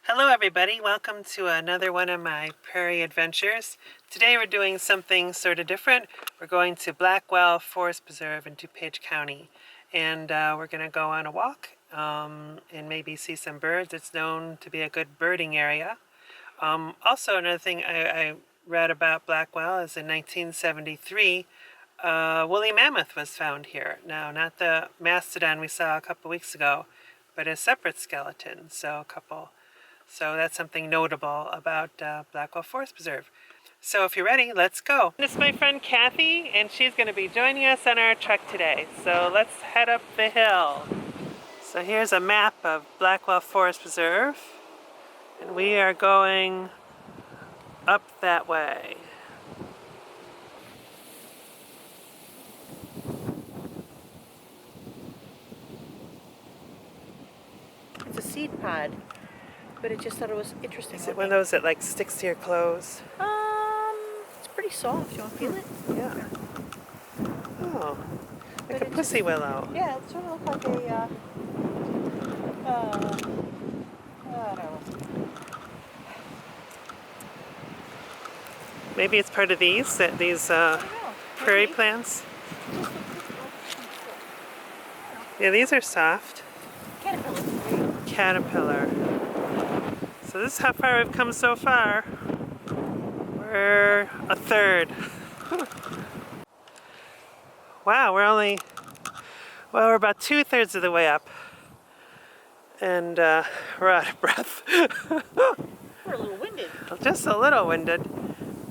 Hello everybody, welcome to another one of my prairie adventures. Today we're doing something sort of different. We're going to Blackwell Forest Preserve in DuPage County, and we're going to go on a walk and maybe see some birds. It's known to be a good birding area. Also, another thing I read about Blackwell is in 1973 woolly mammoth was found here. Now, not the mastodon we saw a couple weeks ago, but a separate skeleton. So that's something notable about Blackwell Forest Preserve. So if you're ready, let's go. This is my friend Kathy, and she's going to be joining us on our trek today. So let's head up the hill. So here's a map of Blackwell Forest Preserve, and we are going up that way. It's a seed pod, but I just thought it was interesting. Is it one of those that like sticks to your clothes? It's pretty soft. You want to feel it? Yeah. Oh, like But a pussy willow. Yeah, it sort of looked like a, I don't know. Maybe it's part of these prairie plants. Yeah, these are soft. Caterpillar. So this is how far we've come so far. We're a third. Wow, we're about 2/3 of the way up. And we're out of breath. We're a little winded. Just a little winded,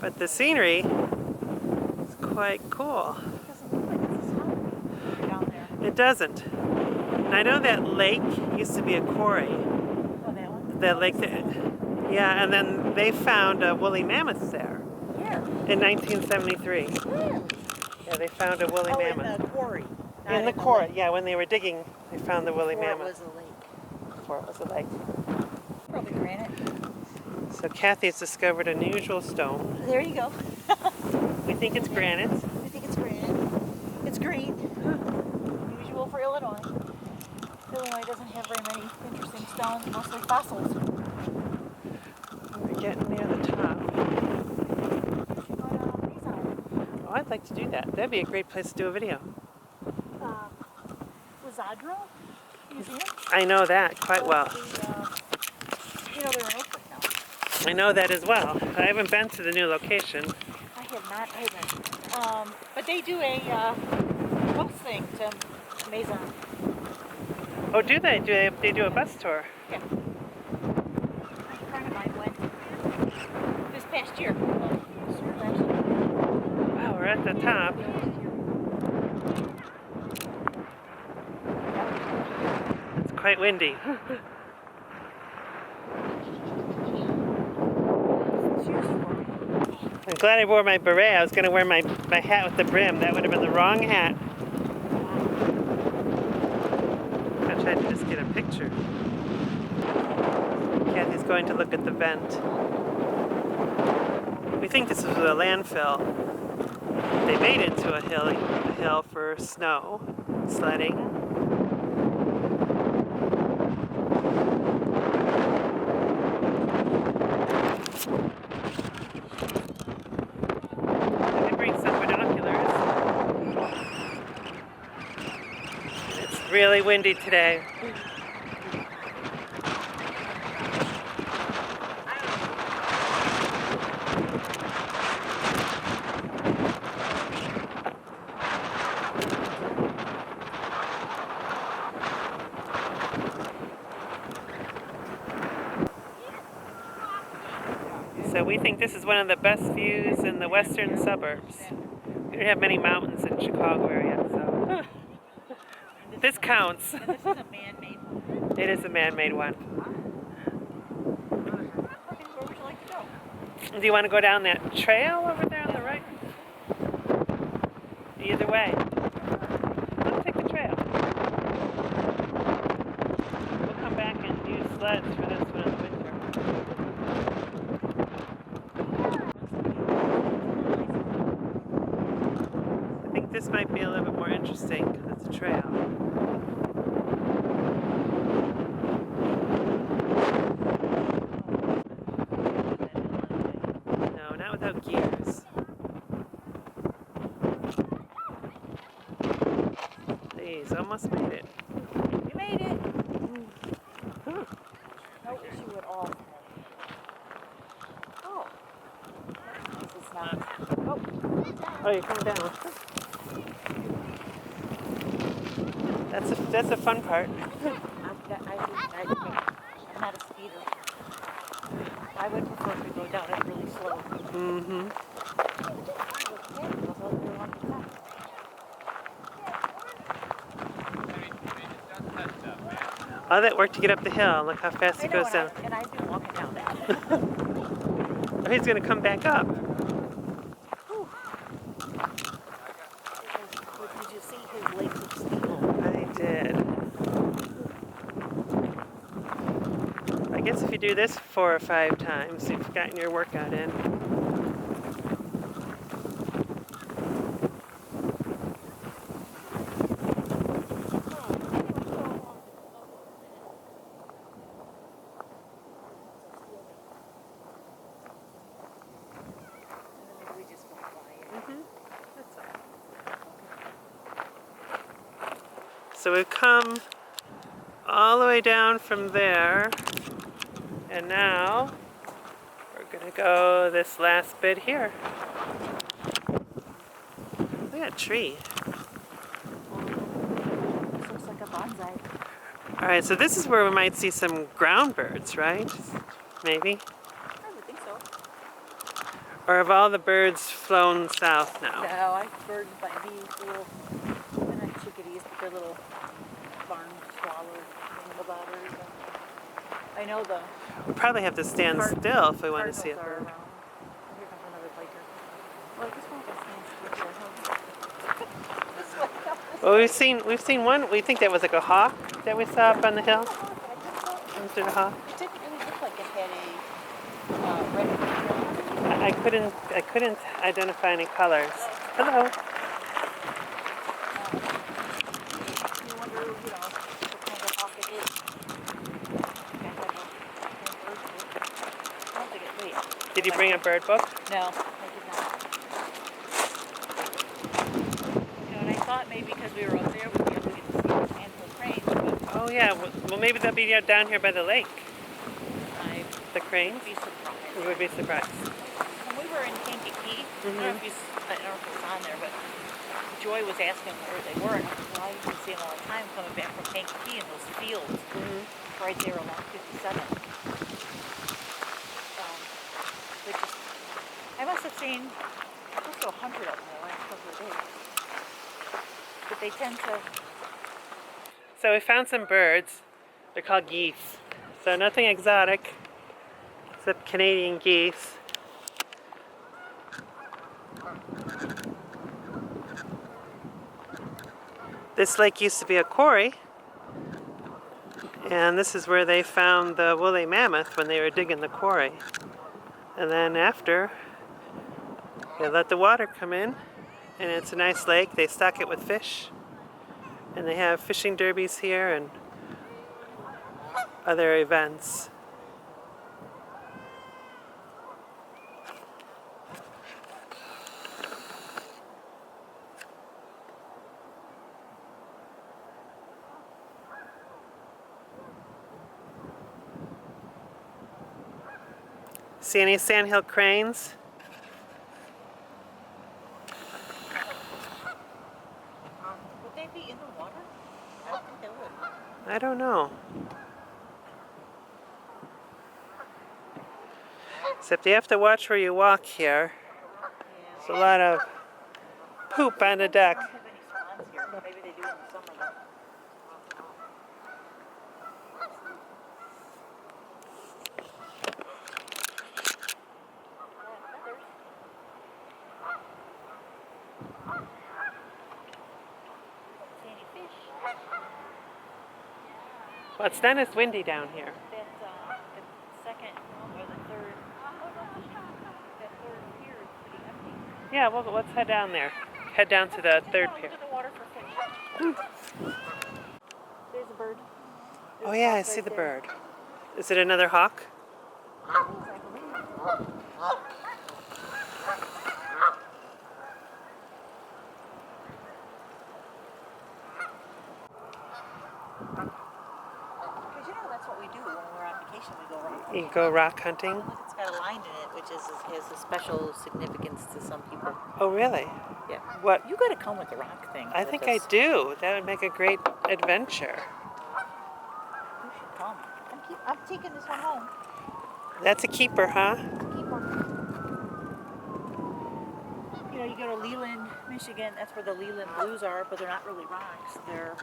but the scenery is quite cool. It doesn't look like it's a swamp down there. It doesn't. And I know that lake used to be a quarry. Oh, that one? That lake that, yeah, and then they found woolly mammoths there. Where? In 1973. Where? Yeah, they found a woolly mammoth. In the quarry. In the quarry, yeah, when they were digging, they found the woolly Before mammoth. it was a lake. Before it was a lake. Probably granite. So Kathy's discovered an unusual stone. There you go. We think it's granite. We think it's granite. It's green. Unusual for Illinois. Illinois doesn't have very many interesting stones, mostly fossils. We're getting near the top. But, Oh, I'd like to do that. That'd be a great place to do a video. Lazadro Museum. I know that quite well. They're in Oakland now. I know that as well. I haven't been to the new location. I have not either. But they do a bus thing to Maison. Oh, do they? They do a bus tour? Yeah. A friend of mine went this past year. Last year. Wow, we're at the top. It's quite windy. I'm glad I wore my beret. I was going to wear my hat with the brim. That would have been the wrong hat. I tried to just get a picture. Kathy's going to look at the vent. We think this was a landfill. They made it into a hill for snow sledding. Really windy today. So we think this is one of the best views in the western suburbs. We don't have many mountains in Chicago area, so this counts. And this is a man-made one. It is a man-made one. Okay, where would you like to go? Do you want to go down that trail over there on the right? Either way. Let's take the trail. We'll come back and use sleds for this one in the winter. I think this might be a little bit more interesting because it's a trail. He's almost made it. We made it. No issue at all. Oh, this is not. Oh, Oh, you're coming down. That's a fun part. I'm not a speeder. I would prefer to go down it really slow. Mm-hmm. All that work to get up the hill. Look how fast I it know, goes down. and I've been walking down that. Oh, he's going to come back up. Whew. Did you see his legs of steel? I did. I guess if you do this 4 or 5 times, you've gotten your workout in. So we've come all the way down from there, and now we're gonna go this last bit here. Look at that tree. This looks like a bonsai. All right, so this is where we might see some ground birds, right? Maybe. I would think so. Or have all the birds flown south now? No, I birds by these little, they're not chickadees, but they're little barn swallows and the bobbers. I know the We'll probably have to stand still if we want to see a cardinals are bird. around. Here comes another biker. Well, this one just stands still here. This one, no, this Well, we've seen one. We think that was like a hawk that we saw up on the hill. one. I think so. Was it a hawk? It didn't really look like it had a red tail. I couldn't identify any colors. Hello. You wonder, what kind of hawk it is. I don't think it, wait. Did you bring a bird book? No, I did not. And I thought maybe because we were up there, we'd be able to get to see the sandhill cranes, but Oh yeah. Well, maybe they'll be down here by the lake. I'd The cranes. be surprised. You would be surprised. When we were in Kankakee, I don't know if it was on there, but Joy was asking where they were, and I said, well, I used to see them all the time coming back from Kankakee in those fields right there along 57. I must have seen close to 100 of them in the last couple of days. But they tend to. So we found some birds. They're called geese. So nothing exotic, except Canadian geese. This lake used to be a quarry, and this is where they found the woolly mammoth when they were digging the quarry. And then after, they let the water come in, and it's a nice lake. They stock it with fish, and they have fishing derbies here and other events. See any sandhill cranes? Would they be in the water? I don't think they would. I don't know. Except you have to watch where you walk here. There's a lot of poop on the deck. I don't have any swans here. Maybe they do in the summer though. Well, it's not as windy down here. That the second or the third. That third pier is pretty empty. Yeah, well, let's head down there. Head down to the third pier. Look at the water for fish. There's a bird. Oh yeah, I see the bird. Is it another hawk? You go rock hunting? Look, it's got a line in it, which has a special significance to some people. Oh, really? Yeah. What? You got to come with the rock thing. I think I do. That would make a great adventure. You should come. I'm taking this one home. That's a keeper, huh? You know, you go to Leland, Michigan. That's where the Leland Blues are, but they're not really rocks. They're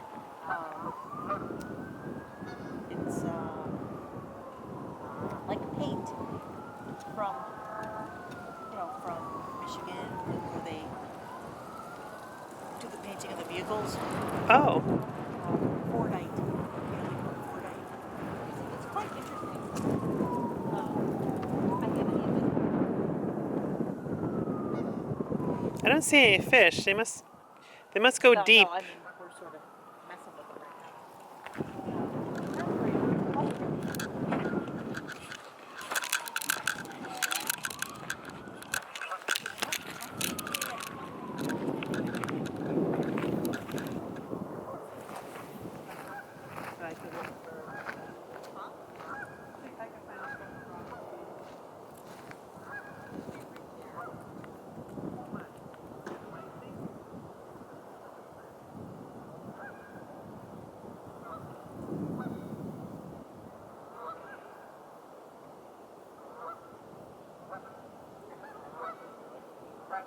it's like paint from from Michigan, where they do the painting of the vehicles. Oh. Fordite. It's quite interesting. I haven't even. I don't see any fish. They must go deep. No, I mean, we're sort of messing with them right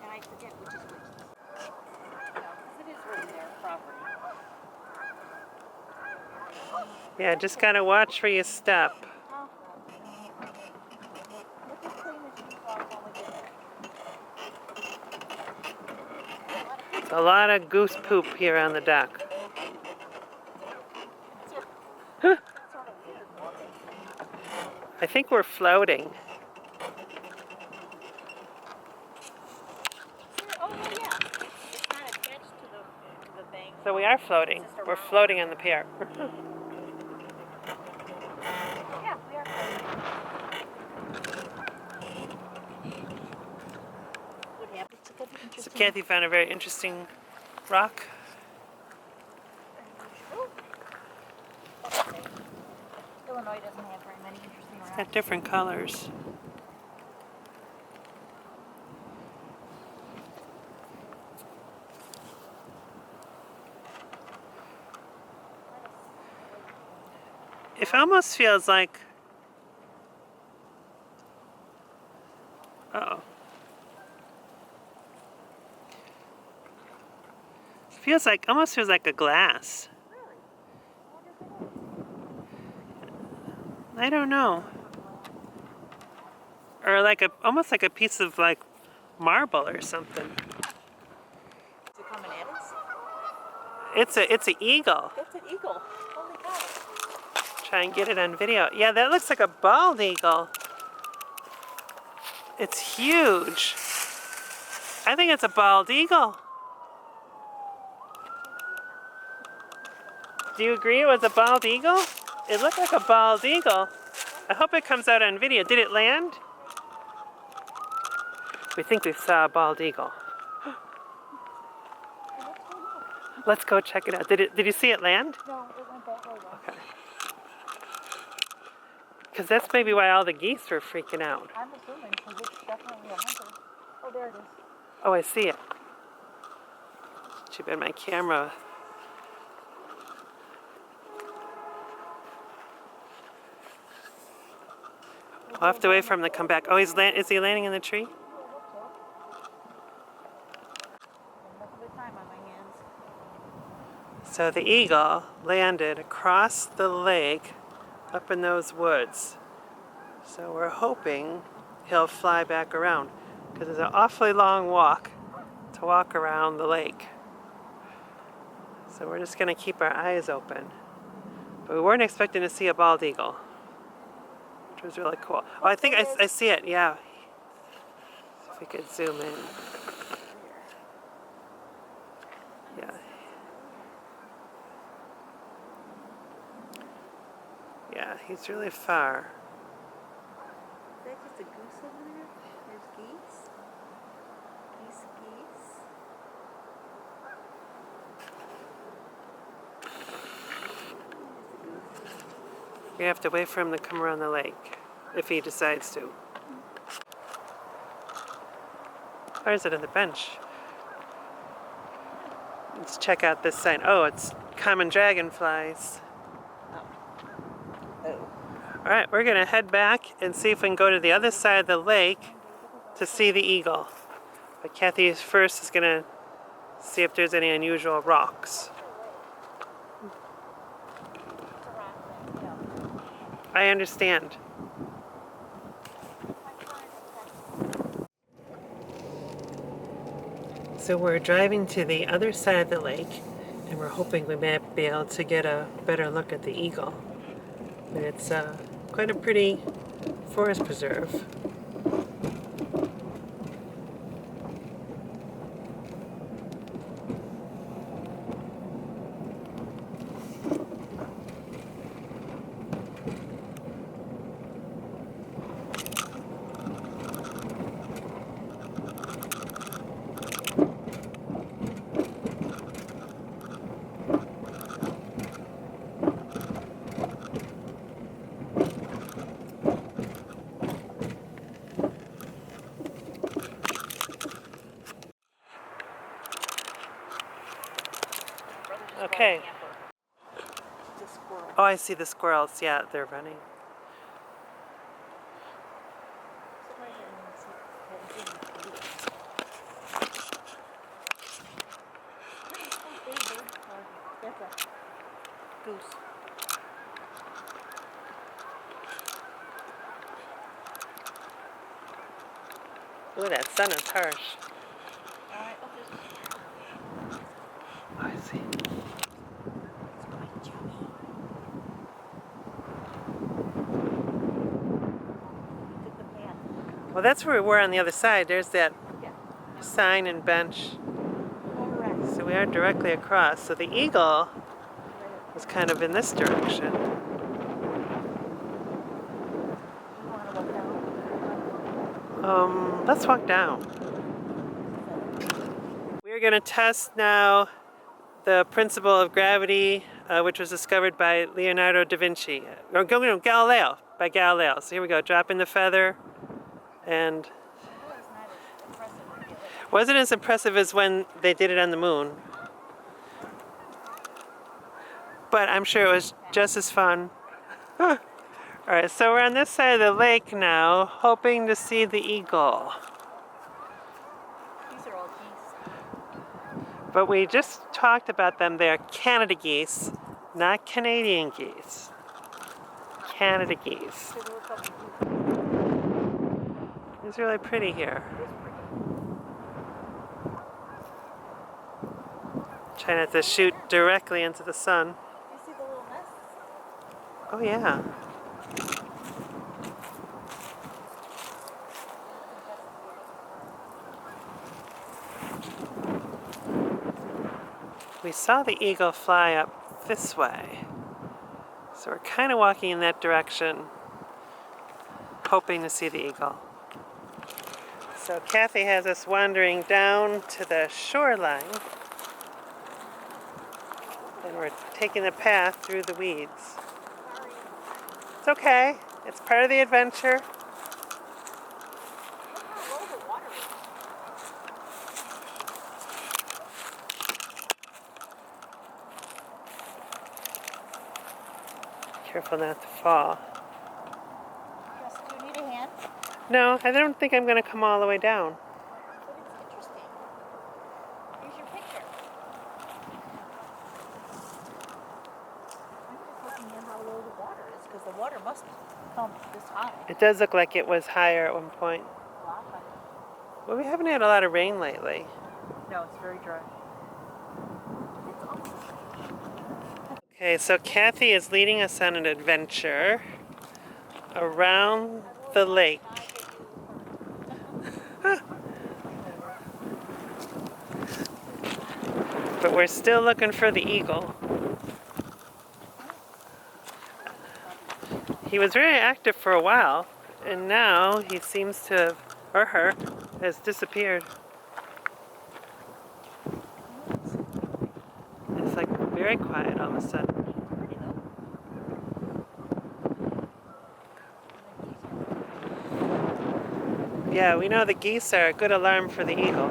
and I forget which is which. Because it is really their property. Yeah, just gotta watch where you step. A lot of goose poop here on the dock. I think we're floating. Oh, yeah. It's not attached to the bank. So we are floating. We're floating on the pier. Yeah, we are floating. What happens to the So Kathy found a very interesting rock. Illinois doesn't have very many interesting It's rocks. got different colors. It almost feels like... Uh-oh. Almost feels like a glass. I don't know. Or almost like a piece of marble or something. Is it coming at us? It's an eagle. That's an eagle. Holy cow. Try and get it on video. Yeah, that looks like a bald eagle. It's huge. I think it's a bald eagle. Do you agree it was a bald eagle? It looked like a bald eagle. I hope it comes out on video. Did it land? We think we saw a bald eagle. Let's go check it out. Did you see it land? No, it went that way. Okay. Because that's maybe why all the geese were freaking out. I'm assuming, because it's definitely a hunter. Oh, there it is. Oh, I see it. Should have been my camera. I'll have to wait for him to come back. Oh, is he landing in the tree? Most of the time on my hands. So the eagle landed across the lake up in those woods. So we're hoping he'll fly back around because it's an awfully long walk to walk around the lake. So we're just going to keep our eyes open. But we weren't expecting to see a bald eagle, which was really cool. Oh, I think I see it, yeah. If we could zoom in. Yeah. Yeah, he's really far. Is that just a goose over there? There's geese. Geese. We have to wait for him to come around the lake, if he decides to. Or is it on the bench? Let's check out this sign. Oh, it's common dragonflies. Oh. Alright, we're going to head back and see if we can go to the other side of the lake to see the eagle. But Kathy first is going to see if there's any unusual rocks. I understand. So we're driving to the other side of the lake, and we're hoping we might be able to get a better look at the eagle. But it's quite a pretty forest preserve. Okay. Oh, I see the squirrels. Yeah, they're running. Goose. Ooh, that sun is harsh. Alright, Oh, I see. Well, that's where we were on the other side. There's that sign and bench. So we are directly across. So the eagle was kind of in this direction. Let's walk down. We're going to test now the principle of gravity, which was discovered by Leonardo da Vinci. Or Galileo, by Galileo. So here we go, dropping the feather. And wasn't as impressive as when they did it on the moon. But I'm sure it was just as fun. Alright, so we're on this side of the lake now, hoping to see the eagle. These are all geese. But we just talked about them. They're Canada geese, not Canadian geese. Canada geese. It's really pretty here. Try not to shoot directly into the sun. You see the little nests? Oh yeah. We saw the eagle fly up this way. So we're kind of walking in that direction, hoping to see the eagle. So Kathy has us wandering down to the shoreline. And we're taking the path through the weeds. It's okay. It's part of the adventure. Careful not to fall. Yes, do you need a hand? No, I don't think I'm going to come all the way down. But it's interesting. Here's your picture. because the water must come this high. It does look like it was higher at one point. A lot higher. Well, we haven't had a lot of rain lately. No, it's very dry. It's awesome. Okay, so Kathy is leading us on an adventure around the lake. But we're still looking for the eagle. He was very active for a while, and now he seems to have, or her, has disappeared. It's like very quiet all of a sudden. Pretty though. Yeah, we know the geese are a good alarm for the eagle.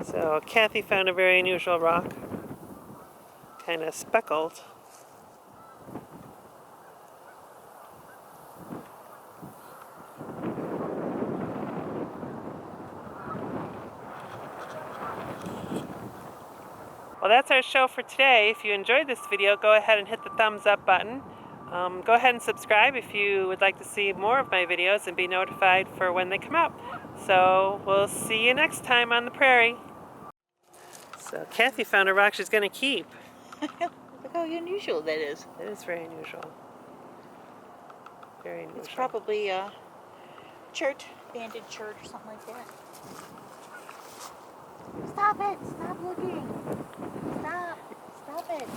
So Kathy found a very unusual rock, kind of speckled. Well, that's our show for today. If you enjoyed this video, go ahead and hit the thumbs up button. Go ahead and subscribe if you would like to see more of my videos and be notified for when they come out. So we'll see you next time on the prairie. So Kathy found a rock she's going to keep. Look how unusual that is. It is very unusual. Very unusual. It's probably a church, banded church or something like that. Stop it! Stop looking! Stop! Stop it!